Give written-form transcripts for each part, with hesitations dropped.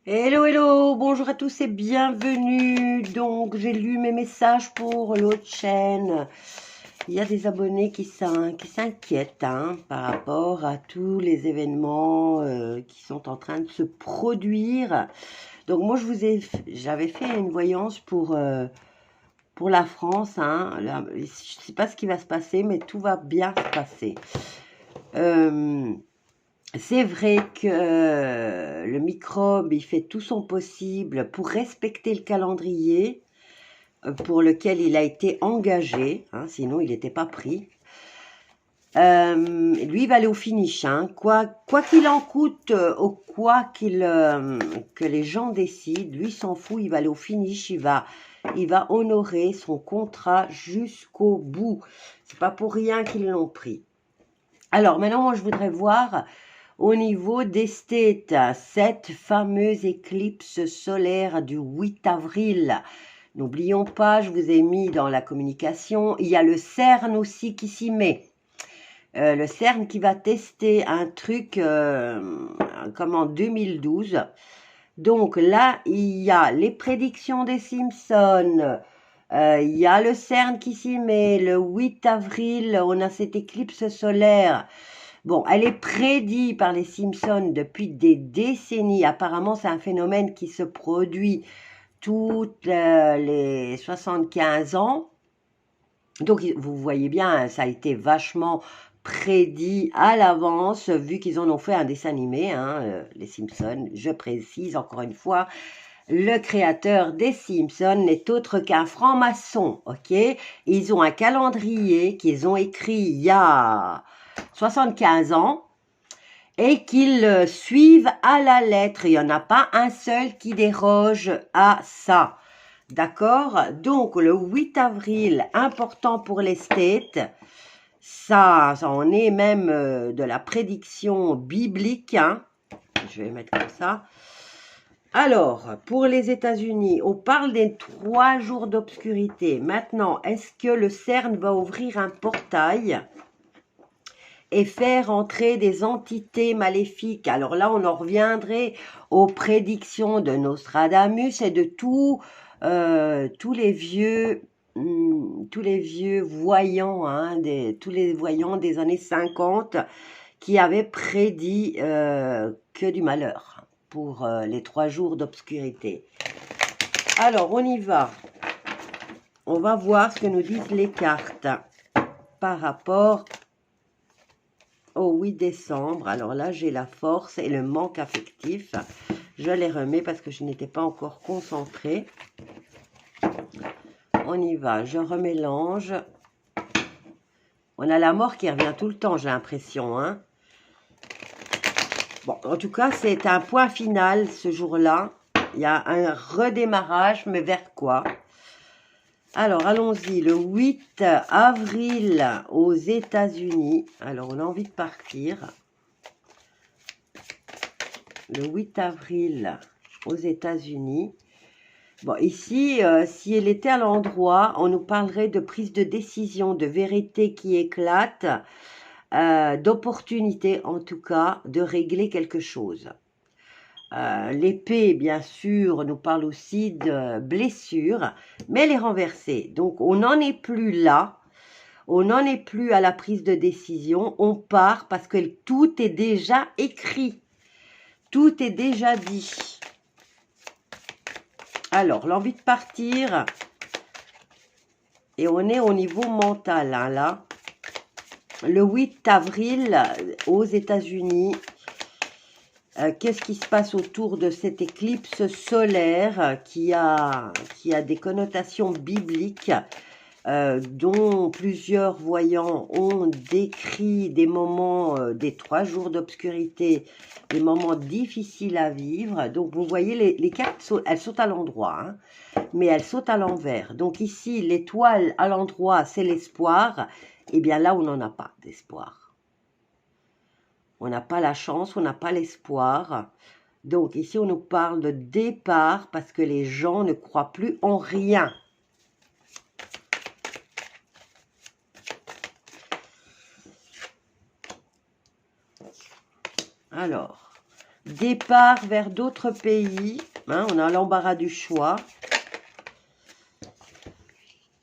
Hello, hello, bonjour à tous et bienvenue. Donc, j'ai lu mes messages pour l'autre chaîne. Il y a des abonnés qui s'inquiètent par rapport à tous les événements qui sont en train de se produire. Donc, moi, j'avais fait une voyance pour la France. Je ne sais pas ce qui va se passer, mais tout va bien se passer. C'est vrai que le microbe, il fait tout son possible pour respecter le calendrier pour lequel il a été engagé, sinon il n'était pas pris. Lui, il va aller au finish, quoi qu'il en coûte, ou que les gens décident, lui s'en fout, il va aller au finish, il va honorer son contrat jusqu'au bout. C'est pas pour rien qu'ils l'ont pris. Alors maintenant, moi, je voudrais voir au niveau des States, cette fameuse éclipse solaire du 8 avril. N'oublions pas, je vous ai mis dans la communication, il y a le CERN aussi qui s'y met. Le CERN qui va tester un truc comme en 2012. Donc là, il y a les prédictions des Simpsons, il y a le CERN qui s'y met. Le 8 avril, on a cette éclipse solaire. Bon, elle est prédite par les Simpsons depuis des décennies. Apparemment, c'est un phénomène qui se produit toutes les 75 ans. Donc, vous voyez bien, ça a été vachement prédit à l'avance, vu qu'ils en ont fait un dessin animé, les Simpsons. Je précise encore une fois, le créateur des Simpsons n'est autre qu'un franc-maçon, ok? Ils ont un calendrier qu'ils ont écrit il y a 75 ans et qu'ils suivent à la lettre. Il n'y en a pas un seul qui déroge à ça. D'accord? Donc, le 8 avril, important pour les States, ça en est même de la prédiction biblique. Je vais mettre comme ça. Alors, pour les États-Unis, on parle des 3 jours d'obscurité. Maintenant, est-ce que le CERN va ouvrir un portail et faire entrer des entités maléfiques? Alors là, on en reviendrait aux prédictions de Nostradamus et de tous les vieux voyants, tous les voyants des années 50 qui avaient prédit que du malheur pour les 3 jours d'obscurité. Alors, on y va. On va voir ce que nous disent les cartes par rapport au 8 décembre. Alors là, j'ai la force et le manque affectif. Je les remets parce que je n'étais pas encore concentrée. On y va, je remélange. On a la mort qui revient tout le temps, j'ai l'impression. Bon, en tout cas, c'est un point final ce jour-là. Il y a un redémarrage, mais vers quoi? Alors, allons-y. Le 8 avril aux États-Unis. Alors, on a envie de partir. Le 8 avril aux États-Unis. Bon, ici, si elle était à l'endroit, on nous parlerait de prise de décision, de vérité qui éclate, d'opportunité en tout cas, de régler quelque chose. L'épée, bien sûr, nous parle aussi de blessure, mais elle est renversée. Donc, on n'en est plus là. On n'en est plus à la prise de décision. On part parce que tout est déjà écrit. Tout est déjà dit. Alors, l'envie de partir, et on est au niveau mental, là. Le 8 avril, aux États-Unis, qu'est-ce qui se passe autour de cette éclipse solaire qui a des connotations bibliques, dont plusieurs voyants ont décrit des moments, des 3 jours d'obscurité, des moments difficiles à vivre. Donc, vous voyez, les cartes, elles sautent à l'endroit, mais elles sautent à l'envers. Donc ici, l'étoile à l'endroit, c'est l'espoir. Et bien là, on n'en a pas d'espoir. On n'a pas la chance, on n'a pas l'espoir. Donc ici, on nous parle de départ parce que les gens ne croient plus en rien. Alors, Départ vers d'autres pays. Hein, on a l'embarras du choix.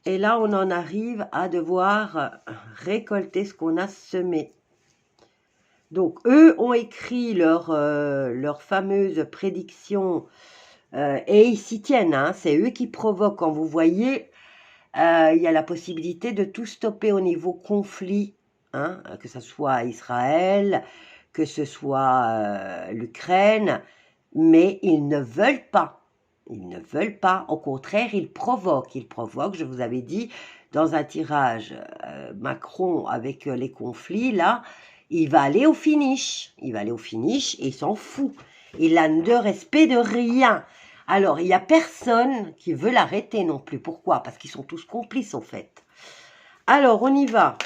Et là, on en arrive à devoir récolter ce qu'on a semé. Donc, eux ont écrit leur fameuse prédiction et ils s'y tiennent. Hein, c'est eux qui provoquent. Quand vous voyez, il y a la possibilité de tout stopper au niveau conflit, hein, que ce soit Israël, que ce soit l'Ukraine, mais ils ne veulent pas. Ils ne veulent pas. Au contraire, ils provoquent. Ils provoquent, je vous avais dit, dans un tirage Macron avec les conflits, là, il va aller au finish. Il va aller au finish et il s'en fout. Il n'a de respect de rien. Alors, il n'y a personne qui veut l'arrêter non plus. Pourquoi? Parce qu'ils sont tous complices, en fait. Alors, on y va.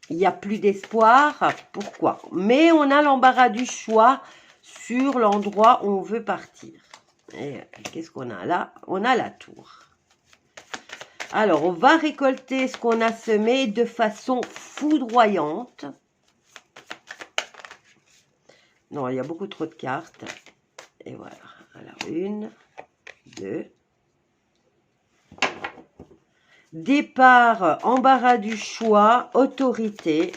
Il n'y a plus d'espoir. Pourquoi? Mais on a l'embarras du choix sur l'endroit où on veut partir. Et qu'est-ce qu'on a là? On a la tour. Alors, on va récolter ce qu'on a semé de façon foudroyante. Non, il y a beaucoup trop de cartes. Et voilà. Alors, 1, 2. Départ, embarras du choix, autorité.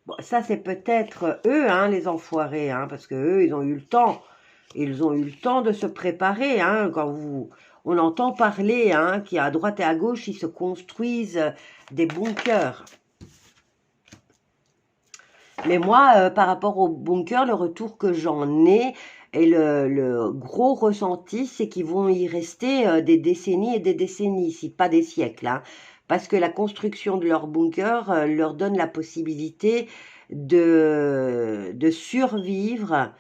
Bon, ça, c'est peut-être eux, hein, les enfoirés, hein, parce que eux, ils ont eu le temps. Ils ont eu le temps de se préparer. Hein, quand on entend parler, hein, qu'à droite et à gauche, ils se construisent des bunkers. Mais moi, par rapport aux bunkers, le retour que j'en ai et le gros ressenti, c'est qu'ils vont y rester des décennies et des décennies, si pas des siècles. Hein, parce que la construction de leur bunker leur donne la possibilité de survivre.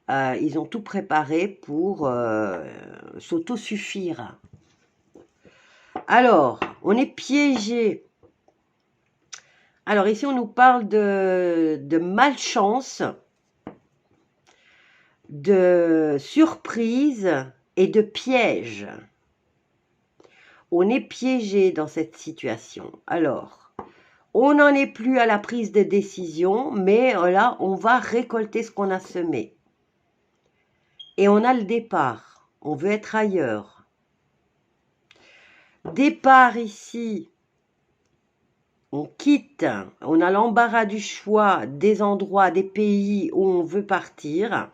Ils ont tout préparé pour s'autosuffire. Alors, on est piégé. Alors ici, on nous parle de malchance, de surprise et de piège. On est piégé dans cette situation. Alors, on n'en est plus à la prise de décision, mais là, on va récolter ce qu'on a semé. Et on a le départ. On veut être ailleurs. Départ ici. On quitte, on a l'embarras du choix des endroits, des pays où on veut partir.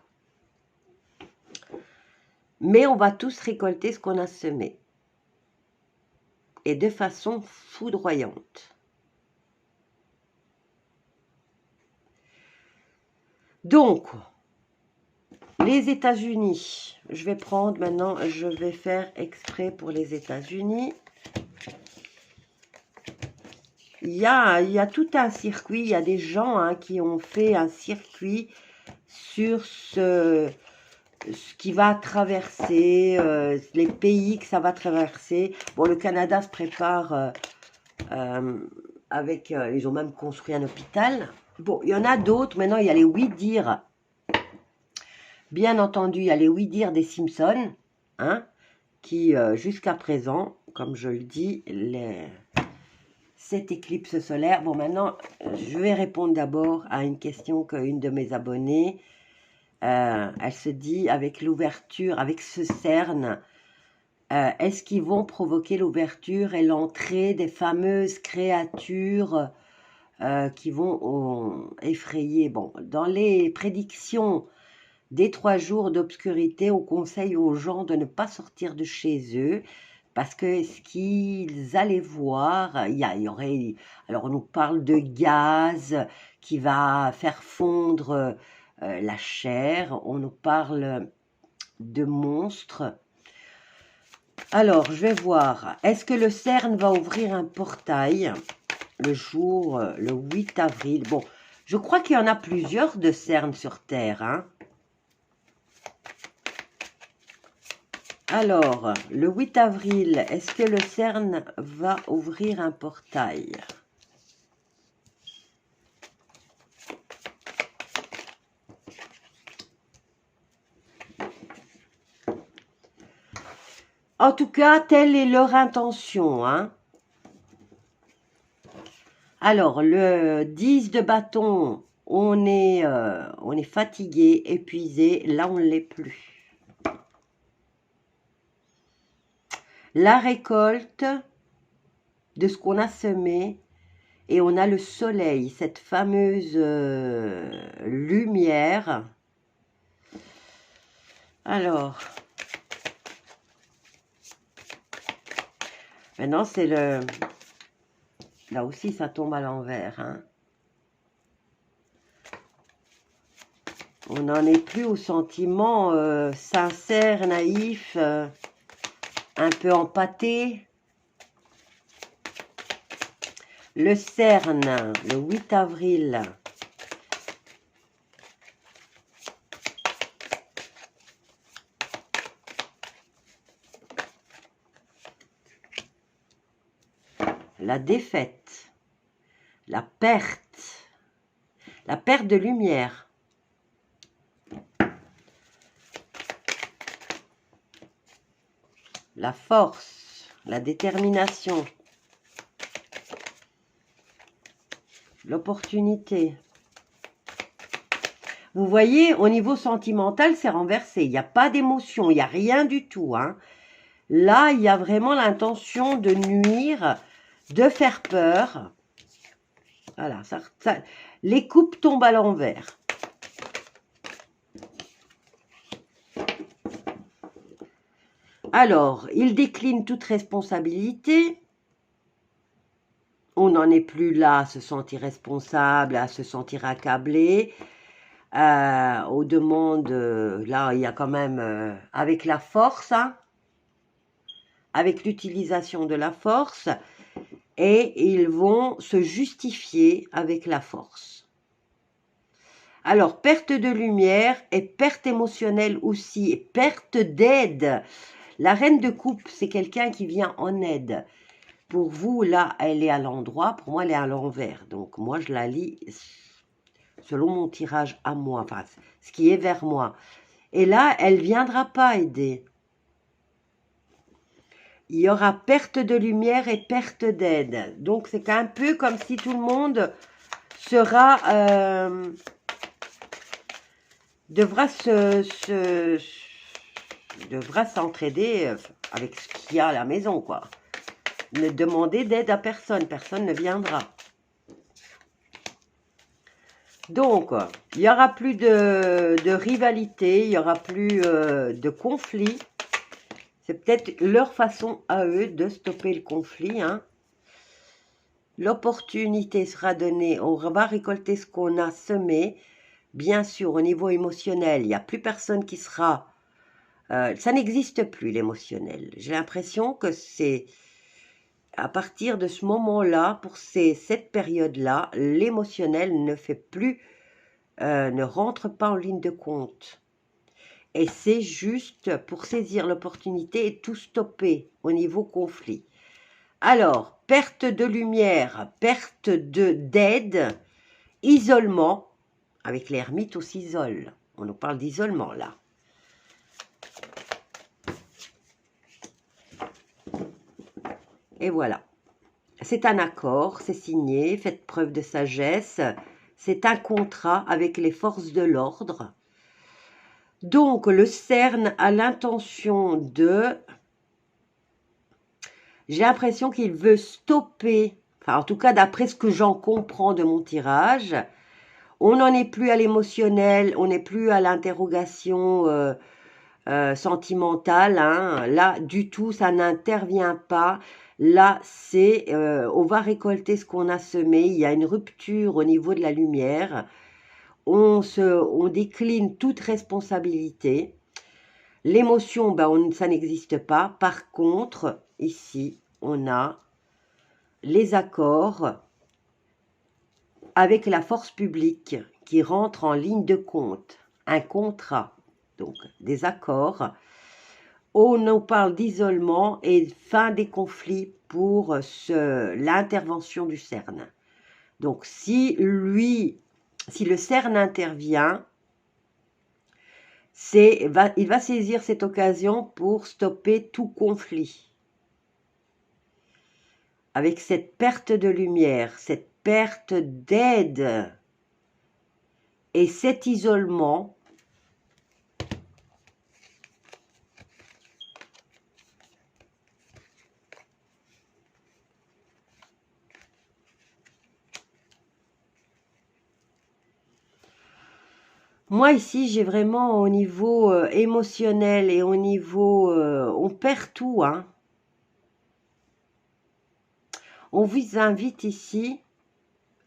Mais on va tous récolter ce qu'on a semé. Et de façon foudroyante. Donc, les États-Unis. Je vais prendre maintenant, je vais faire exprès pour les États-Unis. Il y a tout un circuit, il y a des gens hein, qui ont fait un circuit sur ce qui va traverser, les pays que ça va traverser. Bon, le Canada se prépare avec, ils ont même construit un hôpital. Bon, il y en a d'autres, maintenant il y a les oui-dire. Bien entendu, il y a les oui-dire des Simpsons, hein, qui jusqu'à présent, comme je le dis, cette éclipse solaire. Bon, maintenant, je vais répondre d'abord à une question qu'une de mes abonnées, elle se dit, avec l'ouverture, avec ce CERN, est-ce qu'ils vont provoquer l'ouverture et l'entrée des fameuses créatures qui vont effrayer? Bon, dans les prédictions des 3 jours d'obscurité, on conseille aux gens de ne pas sortir de chez eux, parce que ce qu'ils allaient voir, il y aurait... Alors, on nous parle de gaz qui va faire fondre la chair. On nous parle de monstres. Alors, je vais voir. Est-ce que le CERN va ouvrir un portail le jour, le 8 avril? Bon, je crois qu'il y en a plusieurs de CERN sur Terre, hein. Alors, le 8 avril, est-ce que le CERN va ouvrir un portail? En tout cas, telle est leur intention, hein. Alors, le 10 de bâton, on est fatigué, épuisé. Là, on ne l'est plus. La récolte de ce qu'on a semé, et on a le soleil, cette fameuse lumière. Alors, maintenant c'est le... Là aussi ça tombe à l'envers. Hein. On n'en est plus au sentiment sincère, naïf, un peu empâté. Le Cerne, le 8 avril. La défaite, la perte de lumière. La force, la détermination. L'opportunité. Vous voyez, au niveau sentimental, c'est renversé. Il n'y a pas d'émotion, il n'y a rien du tout. Hein. Là, il y a vraiment l'intention de nuire, de faire peur. Voilà, les coupes tombent à l'envers. Alors, il décline toute responsabilité. On n'en est plus là à se sentir responsable, à se sentir accablé. Aux demandes, là, il y a quand même, avec la force, hein, avec l'utilisation de la force, et ils vont se justifier avec la force. Alors, perte de lumière et perte émotionnelle aussi, et perte d'aide. La reine de coupe, c'est quelqu'un qui vient en aide. Pour vous, là, elle est à l'endroit. Pour moi, elle est à l'envers. Donc, moi, je la lis selon mon tirage à moi, enfin, ce qui est vers moi. Et là, elle ne viendra pas aider. Il y aura perte de lumière et perte d'aide. Donc, c'est un peu comme si tout le monde sera... devra s'entraider avec ce qu'il y a à la maison, quoi. Ne demander d'aide à personne. Personne ne viendra. Donc, il n'y aura plus de rivalité, il n'y aura plus de conflit. C'est peut-être leur façon à eux de stopper le conflit. Hein. L'opportunité sera donnée, on va récolter ce qu'on a semé. Bien sûr, au niveau émotionnel, il n'y a plus personne qui sera... ça n'existe plus, l'émotionnel. J'ai l'impression que c'est... À partir de ce moment-là, pour cette période-là, l'émotionnel ne fait plus... ne rentre pas en ligne de compte. Et c'est juste pour saisir l'opportunité et tout stopper au niveau conflit. Alors, perte de lumière, perte d'aide, isolement. Avec l'ermite, on s'isole. On nous parle d'isolement, là. Et voilà. C'est un accord, c'est signé, faites preuve de sagesse. C'est un contrat avec les forces de l'ordre. Donc, le Cerne a l'intention de... J'ai l'impression qu'il veut stopper, enfin en tout cas d'après ce que j'en comprends de mon tirage, on n'en est plus à l'émotionnel, on n'est plus à l'interrogation sentimentale. Hein. Là, du tout, ça n'intervient pas. Là, c'est on va récolter ce qu'on a semé. Il y a une rupture au niveau de la lumière. On décline toute responsabilité. L'émotion, ben, ça n'existe pas. Par contre, ici, on a les accords avec la force publique qui rentre en ligne de compte. Un contrat, donc des accords. On nous parle d'isolement et fin des conflits pour l'intervention du Cerne. Donc, si le Cerne intervient, il va saisir cette occasion pour stopper tout conflit. Avec cette perte de lumière, cette perte d'aide Et cet isolement, moi ici j'ai vraiment au niveau émotionnel et au niveau, on perd tout, hein. On vous invite ici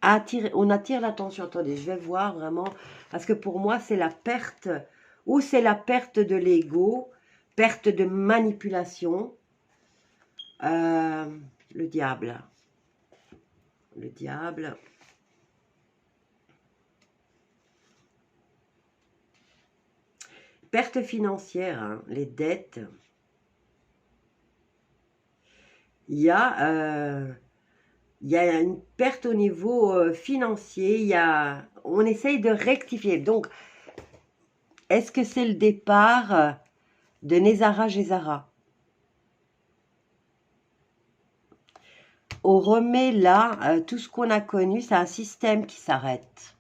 à attirer, on attire l'attention. Attendez, je vais voir vraiment, parce que pour moi c'est la perte, ou c'est la perte de l'ego, perte de manipulation. Le diable. Le diable. Perte financière, hein, les dettes. Il y a une perte au niveau financier. On essaye de rectifier. Donc, est-ce que c'est le départ de Nezara Gézara? On remet là tout ce qu'on a connu, c'est un système qui s'arrête.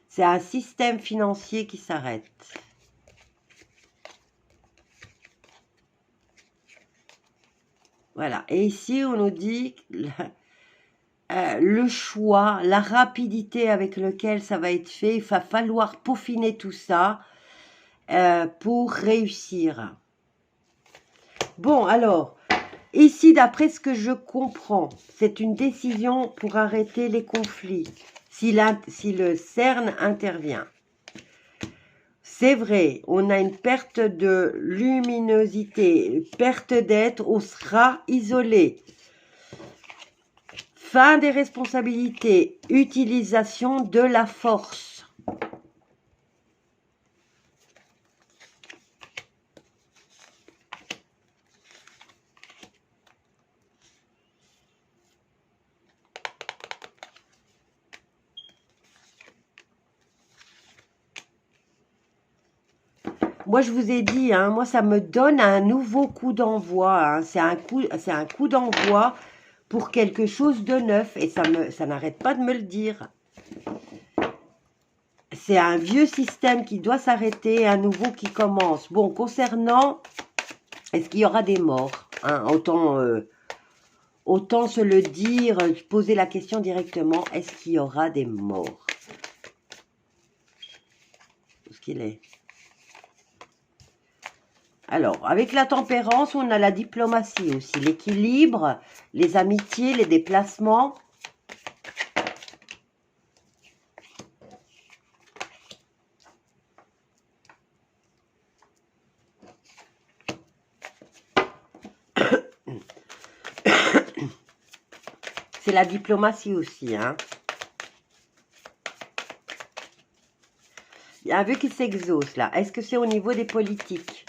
C'est un système financier qui s'arrête. Voilà. Et ici, on nous dit le choix, la rapidité avec laquelle ça va être fait. Il va falloir peaufiner tout ça pour réussir. Bon, alors, ici, d'après ce que je comprends, c'est une décision pour arrêter les conflits, si le CERN intervient. C'est vrai, on a une perte de luminosité, perte d'être, on sera isolé. Fin des responsabilités, utilisation de la force. Moi, je vous ai dit, hein, moi, ça me donne un nouveau coup d'envoi. Hein, c'est un coup d'envoi pour quelque chose de neuf. Et ça n'arrête pas de me le dire. C'est un vieux système qui doit s'arrêter, un nouveau qui commence. Bon, concernant, est-ce qu'il y aura des morts, hein, autant se le dire, poser la question directement, est-ce qu'il y aura des morts? Où est-ce qu'il est? Alors, avec la tempérance, on a la diplomatie aussi, l'équilibre, les amitiés, les déplacements. C'est la diplomatie aussi, hein. Il y a un vœu qui s'exauce là. Est-ce que c'est au niveau des politiques?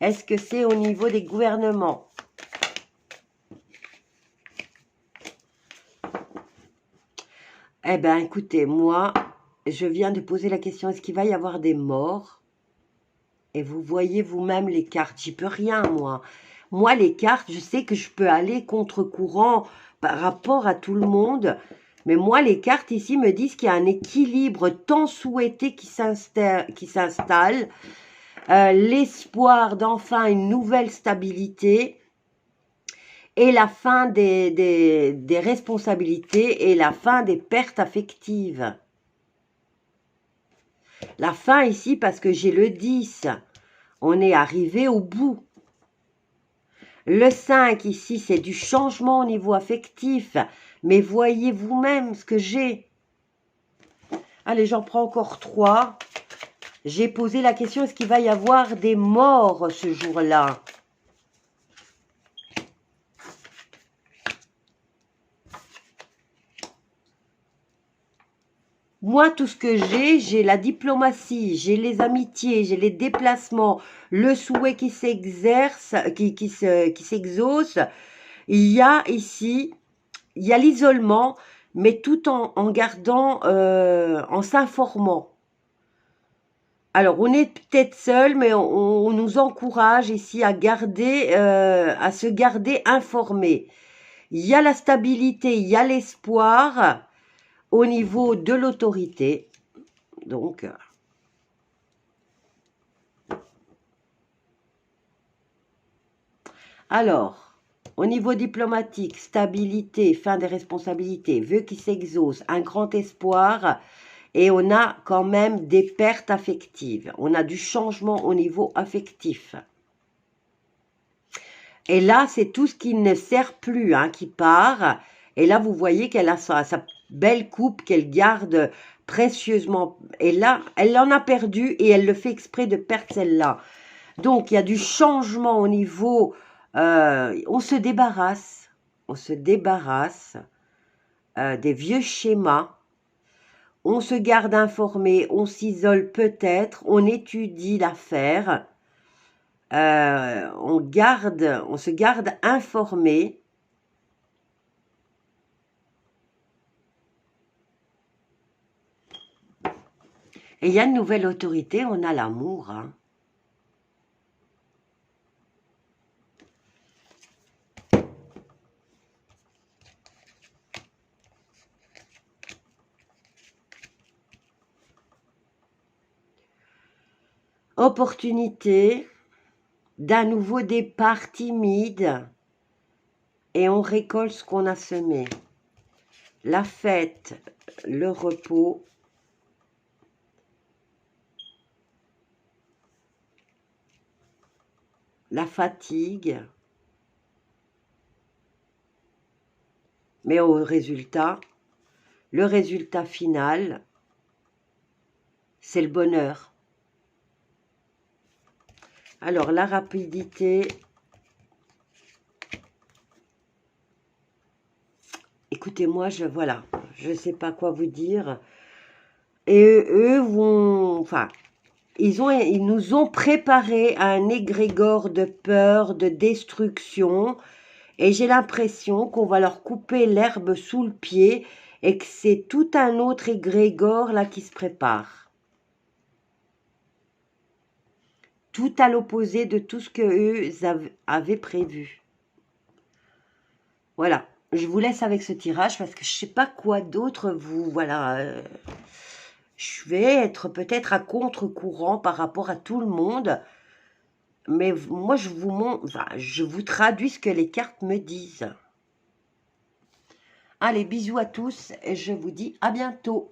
Est-ce que c'est au niveau des gouvernements? Eh bien, écoutez, moi, je viens de poser la question, est-ce qu'il va y avoir des morts? Et vous voyez vous-même les cartes. J'y peux rien, moi. Moi, les cartes, je sais que je peux aller contre-courant par rapport à tout le monde. Mais moi, les cartes ici me disent qu'il y a un équilibre tant souhaité qui s'installe. L'espoir d'enfin une nouvelle stabilité et la fin des responsabilités et la fin des pertes affectives. La fin ici, parce que j'ai le 10, on est arrivé au bout. Le 5 ici, c'est du changement au niveau affectif, mais voyez vous-même ce que j'ai. Allez, j'en prends encore 3. J'ai posé la question, est-ce qu'il va y avoir des morts ce jour-là? Moi, tout ce que j'ai la diplomatie, j'ai les amitiés, j'ai les déplacements, le souhait qui s'exerce, qui s'exauce. Il y a ici, il y a l'isolement, mais tout en gardant, en s'informant. Alors, on est peut-être seul, mais on nous encourage ici à garder, à se garder informé. Il y a la stabilité, il y a l'espoir. au niveau de l'autorité. Donc, alors, au niveau diplomatique, stabilité, fin des responsabilités, vœux qui s'exaucent, un grand espoir, et on a quand même des pertes affectives. On a du changement au niveau affectif. Et là, c'est tout ce qui ne sert plus, hein, qui part. Et là, vous voyez qu'elle a sa belle coupe qu'elle garde précieusement. Et là, elle en a perdu et elle le fait exprès de perdre celle-là. Donc, il y a du changement au niveau... on se débarrasse des vieux schémas. On se garde informé, on s'isole peut-être, on étudie l'affaire. On se garde informé. Et il y a une nouvelle autorité, on a l'amour. Hein. Opportunité d'un nouveau départ timide et on récolte ce qu'on a semé. La fête, le repos, la fatigue, mais au résultat, le résultat final, c'est le bonheur. Alors, la rapidité, écoutez-moi, voilà, je ne sais pas quoi vous dire. Et eux vont, enfin, ils nous ont préparé à un égrégore de peur, de destruction. Et j'ai l'impression qu'on va leur couper l'herbe sous le pied et que c'est tout un autre égrégore là qui se prépare. Tout à l'opposé de tout ce qu'eux avaient prévu. Voilà, je vous laisse avec ce tirage parce que je ne sais pas quoi d'autre vous... Voilà, je vais être peut-être à contre-courant par rapport à tout le monde. Mais moi, je vous montre, enfin, je vous traduis ce que les cartes me disent. Allez, bisous à tous et je vous dis à bientôt.